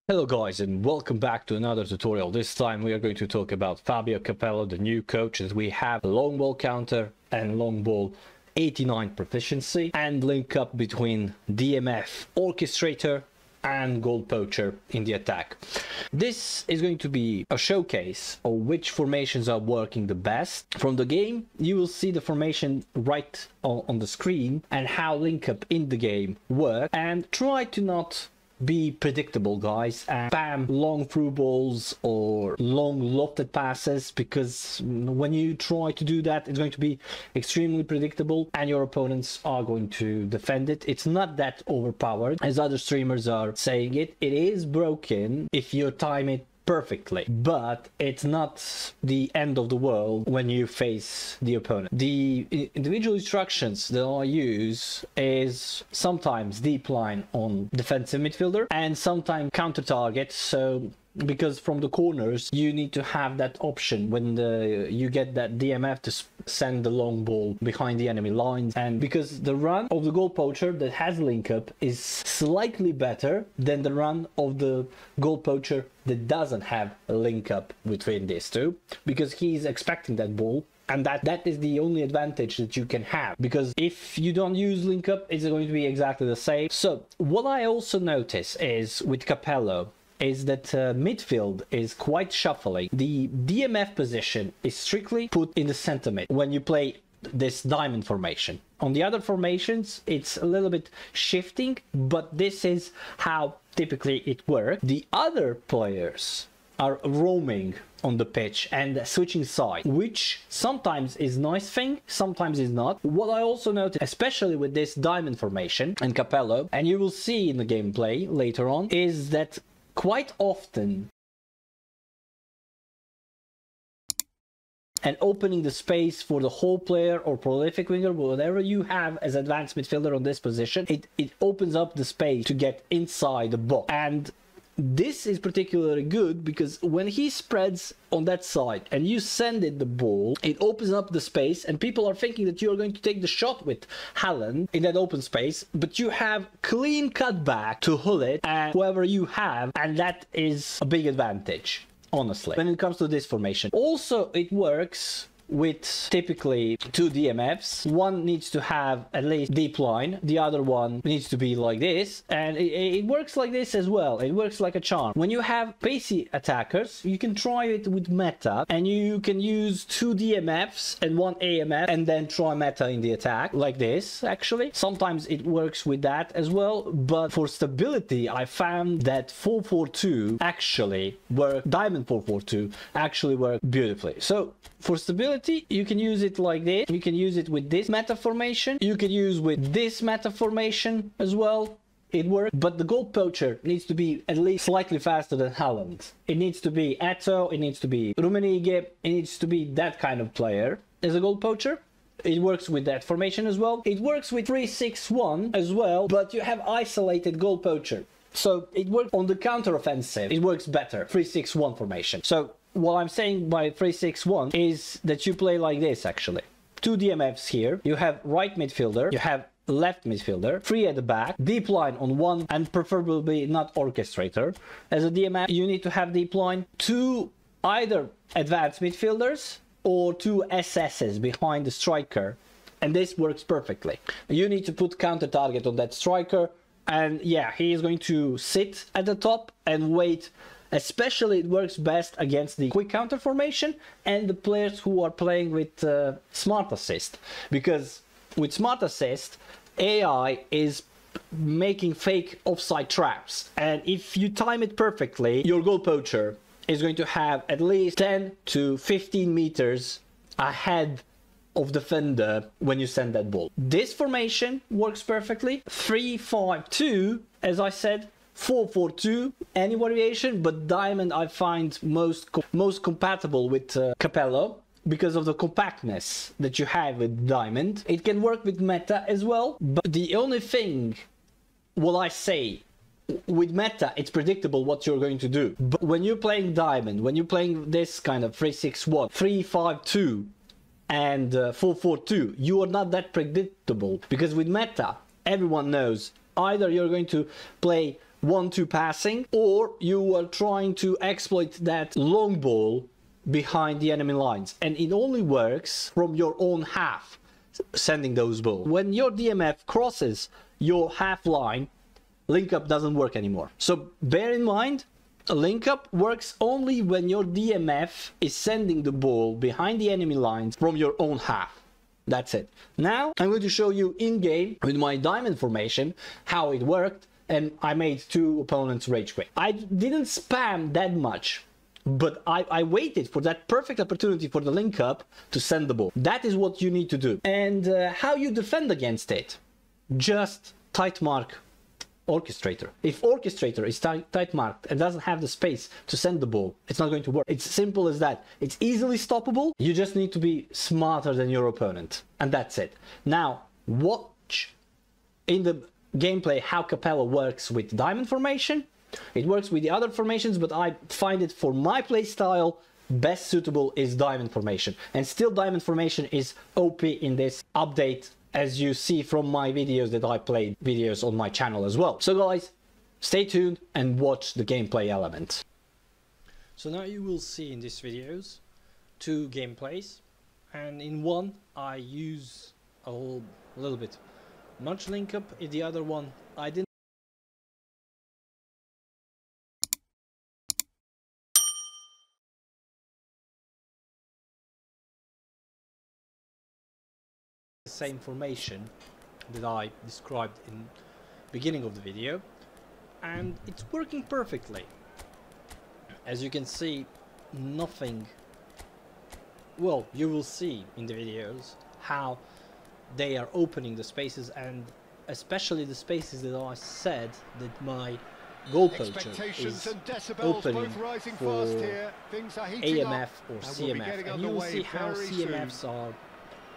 Hello guys, and welcome back to another tutorial. This time we are going to talk about Fabio Capello, the new coach, as we have long ball counter and long ball 89 proficiency and link up between DMF orchestrator and goal poacher in the attack. This is going to be a showcase of which formations are working the best. From the game you will see the formation right on the screen and how link up in the game work, and try to not be predictable, guys, and spam long through balls or long lofted passes, because when you try to do that it's going to be extremely predictable and your opponents are going to defend it. It's not that overpowered as other streamers are saying it. It is broken if you time it perfectly, but it's not the end of the world when you face the opponent. The individual instructions that I use is sometimes deep line on defensive midfielder and sometimes counter target. So because from the corners you need to have that option when you get that DMF to send the long ball behind the enemy lines, and because the run of the goal poacher that has link up is slightly better than the run of the goal poacher that doesn't have a link up between these two, because he's expecting that ball. And that is the only advantage that you can have, because if you don't use link up it's going to be exactly the same. So what I also notice is with Capello is that midfield is quite shuffling. The DMF position is strictly put in the center mid when you play this diamond formation. On the other formations it's a little bit shifting, but this is how typically it works. The other players are roaming on the pitch and switching side, which sometimes is nice thing, sometimes is not. What I also noticed, especially with this diamond formation and Capello, and you will see in the gameplay later on, is that quite often and opening the space for the whole player or prolific winger, whatever you have as advanced midfielder on this position, it opens up the space to get inside the box. And this is particularly good because when he spreads on that side and you send it the ball, it opens up the space and people are thinking that you're going to take the shot with Haaland in that open space, but you have clean cut back to Hullet and whoever you have, and that is a big advantage, honestly, when it comes to this formation. Also, it works with typically two DMFs. One needs to have at least deep line, the other one needs to be like this, and it works like this as well. It works like a charm. When you have pacey attackers, you can try it with meta, and you can use two DMFs and one AMF and then try meta in the attack like this. Actually sometimes it works with that as well, but for stability I found that 4-4-2 actually work, diamond 4-4-2 actually work beautifully. So for stability you can use it like this, you can use it with this meta formation, you can use with this meta formation as well. It works, but the goal poacher needs to be at least slightly faster than Haaland. It needs to be Eto, it needs to be Rummenigge, it needs to be that kind of player as a goal poacher. It works with that formation as well. It works with 3-6-1 as well, but you have isolated goal poacher, so it works on the counter offensive. It works better 3-6-1 formation. So what I'm saying by 3-6-1 is that you play like this actually. Two DMFs here, you have right midfielder, you have left midfielder, three at the back, deep line on one, and preferably not orchestrator. As a DMF you need to have deep line, two either advanced midfielders or two SSs behind the striker, and this works perfectly. You need to put counter target on that striker, and yeah, he is going to sit at the top and wait. Especially it works best against the quick counter formation and the players who are playing with smart assist, because with smart assist AI is making fake offside traps, and if you time it perfectly your goal poacher is going to have at least 10 to 15 meters ahead of defender when you send that ball. This formation works perfectly. 3-5-2, as I said, 4-4-2, any variation, but diamond I find most compatible with Capello because of the compactness that you have with diamond. It can work with meta as well, but the only thing what I say, with meta it's predictable what you're going to do, but when you're playing diamond, when you're playing this kind of 3-6-1, 3-5-2 and 4-4-2, you are not that predictable, because with meta everyone knows either you're going to play 1-2 passing, or you are trying to exploit that long ball behind the enemy lines, and it only works from your own half, sending those balls. When your DMF crosses your half line, link up doesn't work anymore. So bear in mind, a link up works only when your DMF is sending the ball behind the enemy lines from your own half. That's it. Now I'm going to show you in game with my diamond formation how it worked, and I made 2 opponents rage quit. I didn't spam that much, but I waited for that perfect opportunity for the link up to send the ball. That is what you need to do. And how you defend against it? Just tight mark orchestrator. If orchestrator is tight marked and doesn't have the space to send the ball, it's not going to work. It's simple as that. It's easily stoppable. You just need to be smarter than your opponent, and that's it. Now watch in the gameplay how Kapelu works with diamond formation. It works with the other formations, but I find it for my play style best suitable is diamond formation, and still diamond formation is OP in this update, as you see from my videos that I played videos on my channel as well. So guys, stay tuned and watch the gameplay elements. So now you will see in these videos 2 gameplays, and in one I use a little bit much link up, in the other one I didn't. Same formation that I described in beginning of the video, and it's working perfectly. As you can see, nothing, well, you will see in the videos how they are opening the spaces, and especially the spaces that I said that my goal poacher is opening for AMF or CMF, and you will see how CMFs are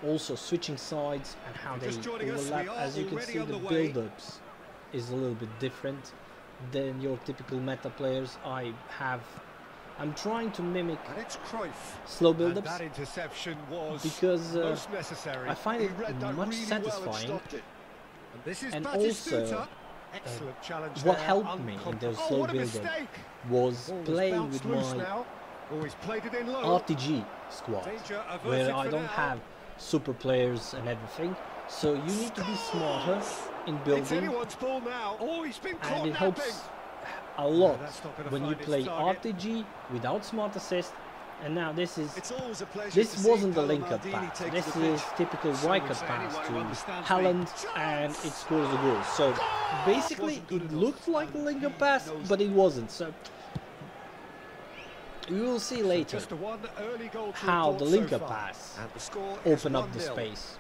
also switching sides and how they overlap. As you can see, the build-ups is a little bit different than your typical meta players. I'm trying to mimic slow build-ups because I find it much satisfying, and also what helped me in those slow build-ups was playing with my RTG squad, where I don't have super players and everything, so you need to be smarter in building, and it helps a lot when you play RTG without smart assist. And now this wasn't the link up pass, this is typical right up pass to Haaland, and it scores a goal. So basically it looked like a link up pass, but it wasn't. So you will see later how the link-up pass opened up the space.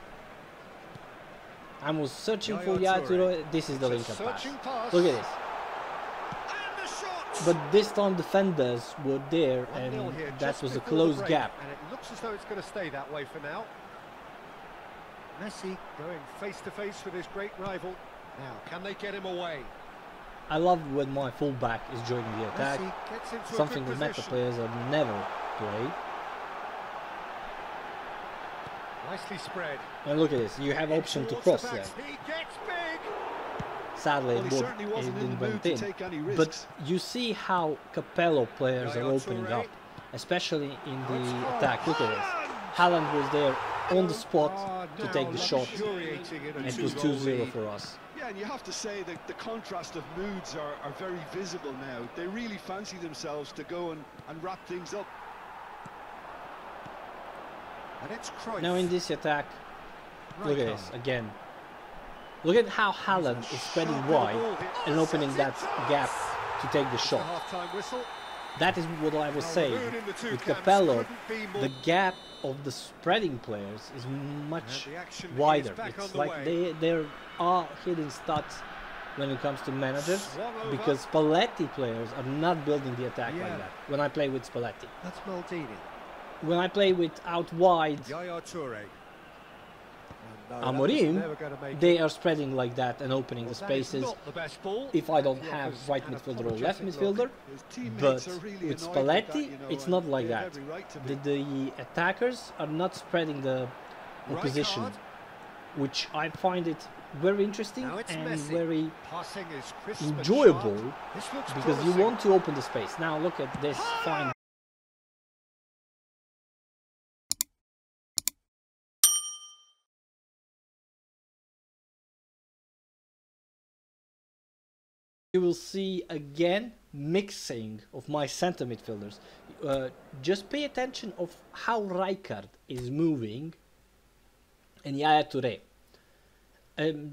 I was searching for Yaturo. This is the link-up pass. Look at this. But this time defenders were there, and that was a close gap. And it looks as though it's going to stay that way for now. Messi going face to face with his great rival. Now, can they get him away? I love when my fullback is joining the attack, something that meta players have never played. Nicely spread. And look at this, you have option to cross there. Sadly, it didn't went in. But you see how Kapelu players are opening up, especially in the attack. Look at this. Haaland was there on the spot to take the shot, and it was 2-0 for us. Yeah, and you have to say that the contrast of moods are very visible now. They really fancy themselves to go and wrap things up. And it's Cruyff. Now in this attack, look at this again. Look at how Haaland is spreading wide and opening that gap to take the shot. That is what I was saying. With Kapelu, the gap of the spreading players is much wider. It's like there are hidden stats when it comes to managers, because Spalletti players are not building the attack like that. When I play with Spalletti, that's Maldini. When I play with out wide Amorim, they are spreading like that and opening the spaces if I don't have right midfielder or left midfielder. But with Spalletti, it's not like that. The attackers are not spreading the opposition, which I find it very interesting Now it's and messy. very Passing is crisp and enjoyable sharp. This looks because you promising. want to open the space. Now look at this fine. You will see again mixing of my center midfielders. Just pay attention of how Rijkaard is moving and Yaya Touré.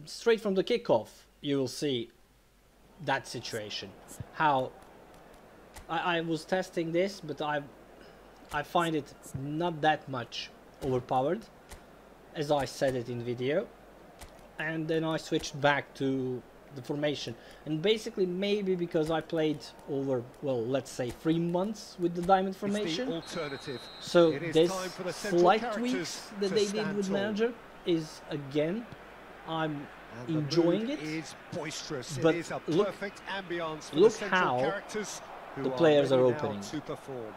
Straight from the kickoff, you will see that situation. How I was testing this, but I find it not that much overpowered, as I said it in video, and then I switched back to the formation. And basically, maybe because I played over, well, let's say 3 months with the diamond formation, alternative. so It is this time for the central slight characters tweaks that to they did stand with tall. manager is again, I'm And the enjoying mood it. is boisterous. But it is a look- perfect ambience for look the central how characters who the are players are ready now opening. to perform.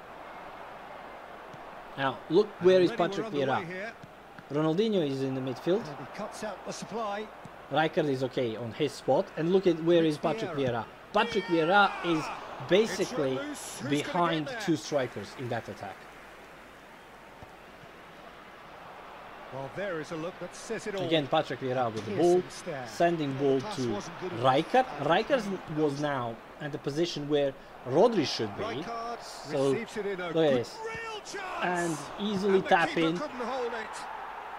Now look where is Already we're Patrick on the way Vieira. here. Ronaldinho is in the midfield. And he cuts out the supply. Rijkaard is okay on his spot, and look at where is Patrick Vieira. Patrick Vieira is basically It's loose. Who's behind gonna get 2 there? strikers in that attack. Well, there is a look that says it all. Again, Patrick Vieira with the Piercing ball, stare. sending ball pass to wasn't good enough. Rijkaard. Rijkaard was now at the position where Rodri should be, Rijkaard so receives it in a look at good this, real chance. and easily And the tap keeper in couldn't hold it.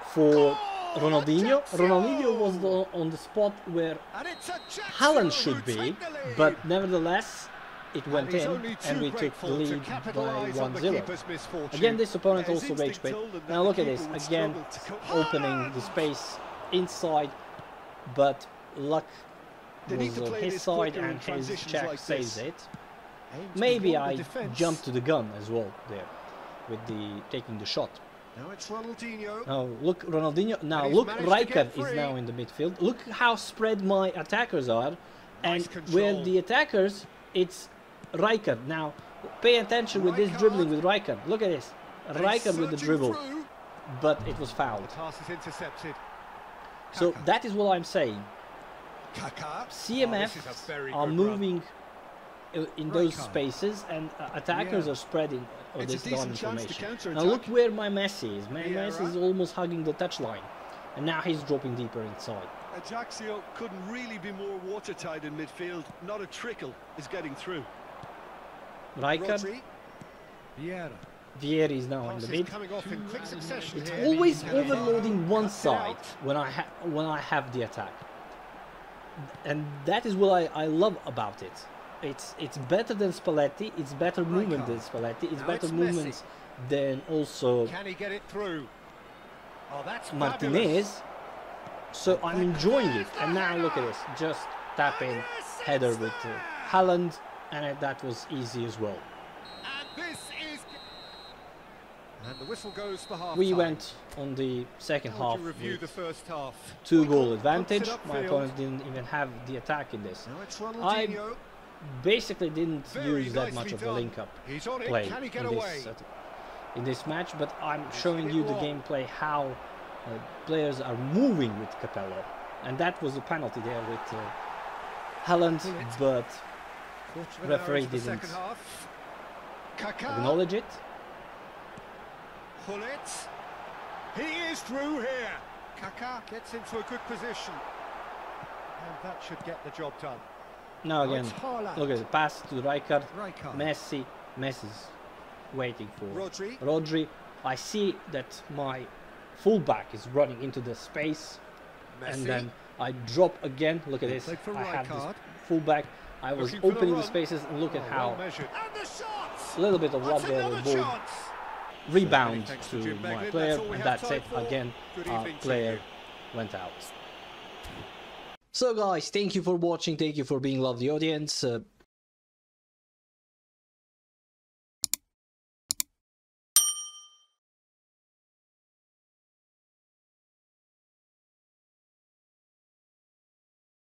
for Oh, Ronaldinho. Ajaccio! Ronaldinho was on the spot where And it's Ajaccio Haaland who should be, take the lead. but nevertheless it went he's in only and too we took the grateful to lead by capitalise on the 1-0. keeper's misfortune. Again, this opponent Yeah, also his rage instinct quit. told him that Now the look at keeper this, would again struggle to cope. opening the space inside, but luck They need was to on play his this side quicker in and his transitions check like saves this. it. Aims to Maybe block the I defence. jumped to the gun as well there with the taking the shot. Now it's Ronaldinho. Now look Ronaldinho, now And he's look managed to Rijkaard get is free. now in the midfield. Look how spread my attackers are, and Nice control. where the attackers it's Rijkaard. Now pay attention with this Rijkaard. dribbling with Rijkaard. Look at this, And he's Rijkaard with the surging dribble, through. but it was fouled. The pass is intercepted. So Kako. that is what I'm saying. Kaká. CMF Oh, this is a very are good moving in those Rijkaard. spaces, and attackers Yeah. are spreading on It's a this decent down chance to information. counter Now look attack. where my Messi is. My Vieira. Messi is almost hugging the touchline, and now he's dropping deeper inside. Ajaccio couldn't really be more watertight in midfield. Not a trickle is getting through. Rijkaard, Rodri. Vieira. Vieira is now in Pass the is mid. coming off in quick succession It's here. always Can he overloading one cut it side out? when I have the attack, and that is what I love about it. It's better than Spalletti. It's better movement than Spalletti. It's Now better it's movements than also Can he get it through? Oh, that's Martinez. fabulous. So I'm enjoying it. And now look at this, just tap in header with Haaland, and that was easy as well. And this is. And the whistle goes for half. We went on the second How half would you review with the first half? 2-goal Puts advantage. it My upfield. opponent didn't even have the attack in this. Now it's Ronaldinho. Basically didn't Very use that nicely much of the done. link-up He's on it. play Can he get in away? in this match, but I'm He's showing hit you it the long. gameplay how players are moving with Capello, and that was a penalty there with Haaland, but Quarter of an referee hour into the didn't second half. Kaká. acknowledge it. Pull it. He is through here. Kaká gets into a good position. And that should get the job done. Now Now again, it's Haaland. look at the pass to Rijkaard, Rijkaard. Messi's waiting for Rodri. Rodri. I see that my fullback is running into the space, and Messi. then I drop again. Look at this. Played for I have this Rijkaard. fullback. I was Looking for the opening the run. spaces, and look at Oh, how well measured. And the shot. a little bit of luck That's there. another The ball chance. rebound Thanks to Jim my Beglin. player, That's all we and have that's time it. for. Again, Good our evening to player you. went out. So guys, thank you for watching. Thank you for being lovely audience.